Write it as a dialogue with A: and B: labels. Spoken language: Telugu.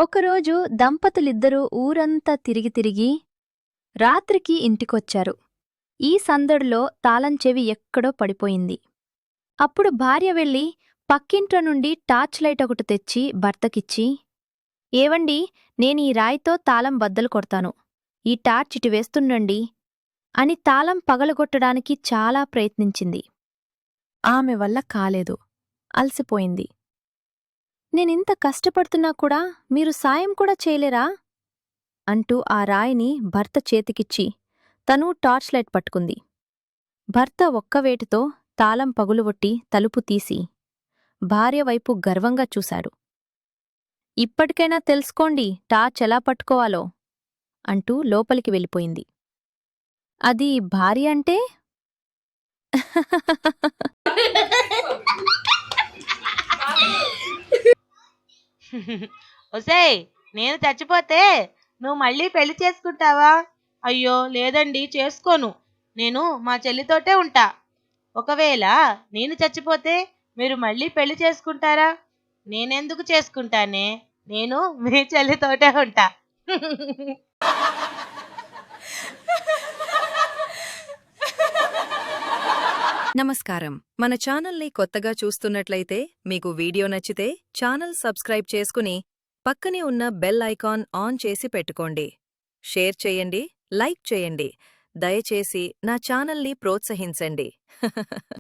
A: ఒకరోజు దంపతులిద్దరూ ఊరంతా తిరిగి తిరిగి రాత్రికి ఇంటికొచ్చారు. ఈ సందడిలో తాళం చెవి ఎక్కడో పడిపోయింది. అప్పుడు భార్య వెళ్ళి పక్కింట్లో నుండి టార్చ్ లైట్ ఒకటి తెచ్చి భర్తకిచ్చి, ఏవండి, నేనీ రాయితో తాళం బద్దలు కొడతాను, ఈ టార్చ్ ఇటు వేస్తుండండి అని తాళం పగలగొట్టడానికి చాలా ప్రయత్నించింది. ఆమె వల్ల కాలేదు. అలసిపోయింది. నేనింత కష్టపడుతున్నా కూడా మీరు సాయం కూడా చేయలేరా అంటూ ఆ రాయిని భర్త చేతికిచ్చి తనూ టార్చ్ లైట్ పట్టుకుంది. భర్త ఒక్కవేటుతో తాళం పగులుగొట్టి తలుపు తీసి భార్యవైపు గర్వంగా చూశాడు. ఇప్పటికైనా తెలుసుకోండి టార్చ్ ఎలా పట్టుకోవాలో అంటూ లోపలికి వెళ్ళిపోయింది. అది భార్య అంటే
B: ఒసేయ్, నేను చచ్చిపోతే నువ్వు మళ్ళీ పెళ్లి చేసుకుంటావా? అయ్యో లేదండి, చేసుకోను. నేను మా చెల్లితోటే ఉంటా. ఒకవేళ నేను చచ్చిపోతే మీరు మళ్ళీ పెళ్లి చేసుకుంటారా? నేనెందుకు చేసుకుంటానే, నేను మీ చెల్లితోటే ఉంటా.
C: నమస్కారం. మన ఛానల్ని కొత్తగా చూస్తున్నట్లయితే మీకు వీడియో నచ్చితే ఛానల్ సబ్స్క్రైబ్ చేసుకుని పక్కనే ఉన్న బెల్ ఐకాన్ ఆన్ చేసి పెట్టుకోండి. షేర్ చేయండి, లైక్ చేయండి. దయచేసి నా ఛానల్ని ప్రోత్సహించండి.